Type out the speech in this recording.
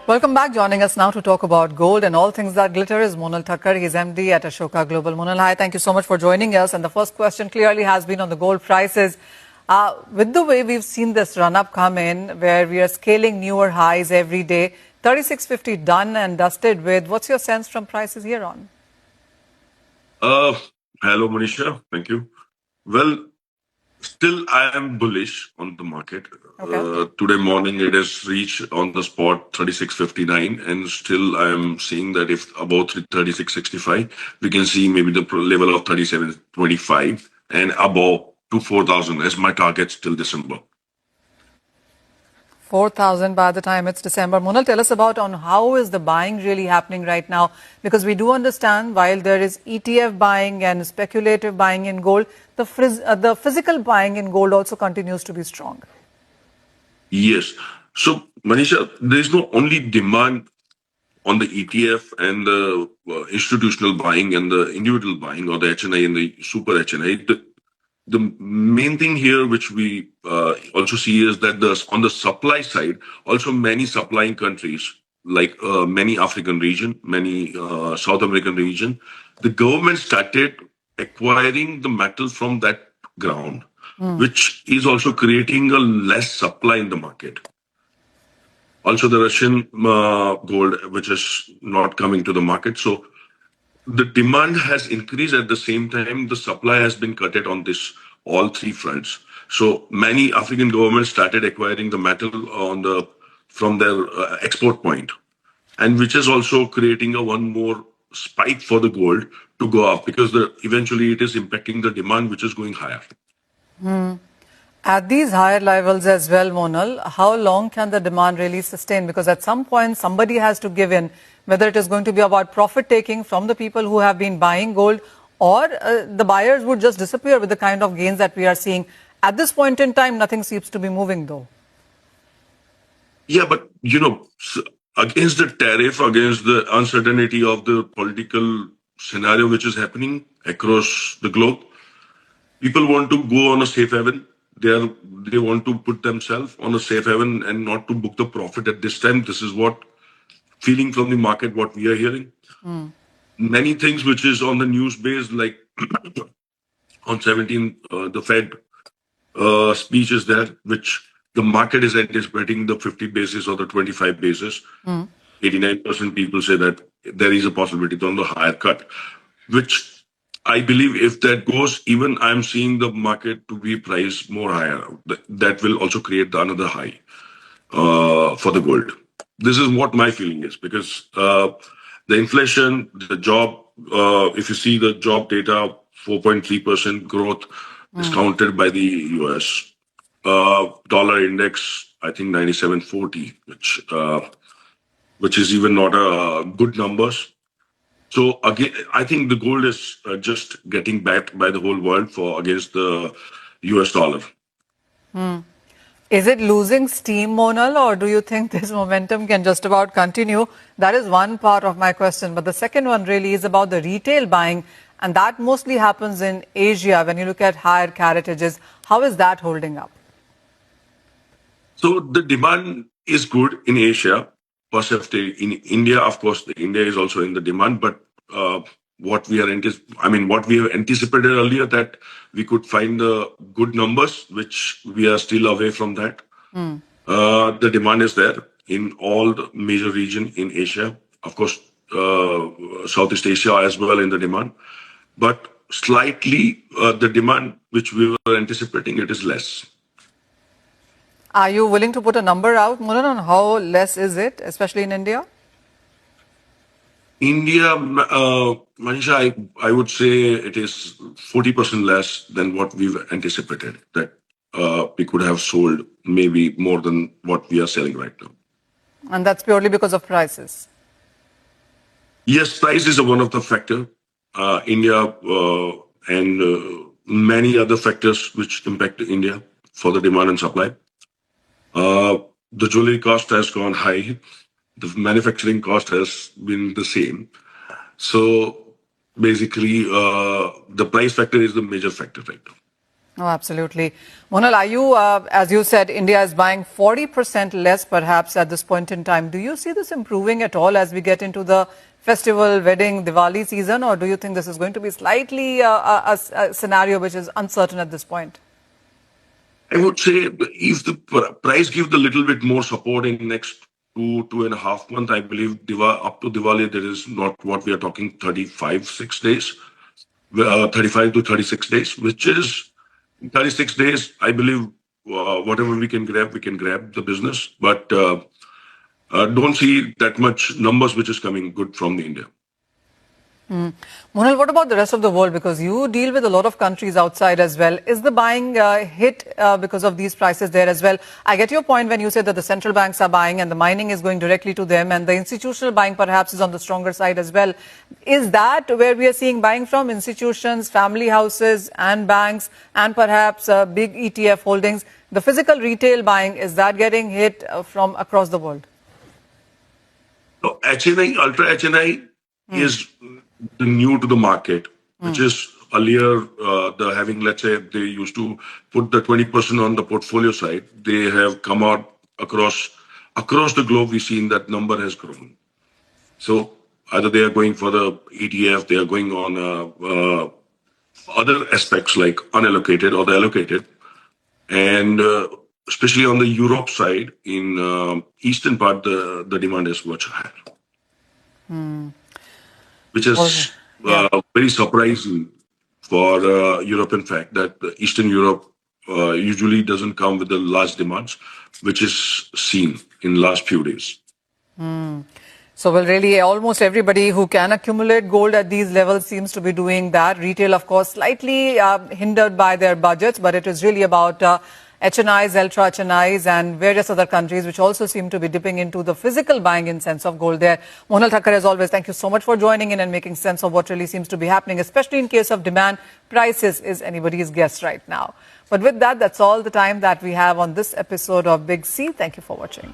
Welcome back. Joining us now to talk about gold and all things that glitter is Monal Thakkar. He's MD at Ashoka Global. Monal, hi. Thank you so much for joining us. And the first question clearly has been on the gold prices. With the way we've seen this run-up come in, where we are scaling newer highs every day, 3650 done and dusted with. What's your sense from prices here on? Hello, Manisha. Thank you. Well, still I am bullish on the market. Okay. Today morning it has reached on the spot 36.59, and still I am seeing that if above 36.65, we can see maybe the level of 37.25 and above to 4,000 as my targets till December. 4,000 by the time it's December. Monal, tell us about on how is the buying really happening right now? Because we do understand while there is ETF buying and speculative buying in gold, the physical buying in gold also continues to be strong. Yes. So, Manisha, there is not only demand on the ETF and the institutional buying and the individual buying or the HNI and the super HNI. The main thing here, which we also see, is that on the supply side, also many supplying countries, like many African region, many South American region, the government started acquiring the metal from that ground, which is also creating a less supply in the market. Also, the Russian gold, which is not coming to the market. So the demand has increased at the same time. The supply has been cut on this all three fronts. So many African governments started acquiring the metal from their export point, and which is also creating a one more spike for the gold to go up, because eventually it is impacting the demand, which is going higher. At these higher levels as well, Monal, how long can the demand really sustain? Because at some point, somebody has to give in, whether it is going to be about profit taking from the people who have been buying gold, or the buyers would just disappear with the kind of gains that we are seeing. At this point in time, nothing seems to be moving though. Yeah, but against the tariff, against the uncertainty of the political scenario which is happening across the globe, people want to go on a safe haven. They want to put themselves on a safe haven and not to book the profit at this time. This is what feeling from the market, what we are hearing. Many things which is on the news base, like on 17, the Fed speech is there, which the market is anticipating the 50 basis or the 25 basis. 89% people say that there is a possibility on the higher cut, which I believe if that goes, even I'm seeing the market to be priced more higher. That will also create another high for the gold. This is what my feeling is, because the inflation, the job, if you see the job data, 4.3% growth is counted by the US. Dollar index, I think 97.40, which is even not a good numbers. So again, I think the gold is just getting backed by the whole world against the US dollar. Is it losing steam, Monal, or do you think this momentum can just about continue? That is one part of my question. But the second one really is about the retail buying, and that mostly happens in Asia when you look at higher caratages. How is that holding up? So the demand is good in Asia. In India, of course, India is also in the demand, but what we have anticipated earlier, that we could find the good numbers, which we are still away from that. The demand is there in all the major region in Asia, of course, Southeast Asia as well in the demand, but slightly the demand which we were anticipating, it is less. Are you willing to put a number out, Monal, on how less is it, especially in India? India, Manisha, I would say it is 40% less than what we've anticipated, that we could have sold maybe more than what we are selling right now. And that's purely because of prices? Yes, price is one of the factors. India and many other factors which impact India for the demand and supply. The jewelry cost has gone high. The manufacturing cost has been the same. So basically, the price factor is the major factor right now. Oh, absolutely. Monal, are you, as you said, India is buying 40% less perhaps at this point in time. Do you see this improving at all as we get into the festival, wedding, Diwali season, or do you think this is going to be slightly a scenario which is uncertain at this point? I would say if the price gives a little bit more support in next 2.5 months, I believe up to Diwali, there is not what we are talking 6 days, 35 to 36 days, which is 36 days. I believe whatever we can grab the business, but don't see that much numbers which is coming good from the India. Monal, what about the rest of the world? Because you deal with a lot of countries outside as well. Is the buying hit because of these prices there as well? I get your point when you say that the central banks are buying and the mining is going directly to them and the institutional buying perhaps is on the stronger side as well. Is that where we are seeing buying from? Institutions, family houses and banks and perhaps big ETF holdings? The physical retail buying, is that getting hit from across the world? So HNI, Ultra HNI is new to the market, which is earlier the having, let's say, they used to put the 20% on the portfolio side. They have come out across the globe. We've seen that number has grown. So either they are going for the ETF, they are going on other aspects like unallocated or the allocated, and especially on the Europe side, in eastern part, the demand is much higher. Which is very surprising for Europe, in fact, that Eastern Europe usually doesn't come with the large demands, which is seen in last few days. So, well, really, almost everybody who can accumulate gold at these levels seems to be doing that. Retail, of course, slightly hindered by their budgets, but it is really about HNIs, ultra HNIs and various other countries which also seem to be dipping into the physical buying in sense of gold there. Monal Thakkar, as always, thank you so much for joining in and making sense of what really seems to be happening, especially in case of demand. Prices is anybody's guess right now. But with that, that's all the time that we have on this episode of Big C. Thank you for watching.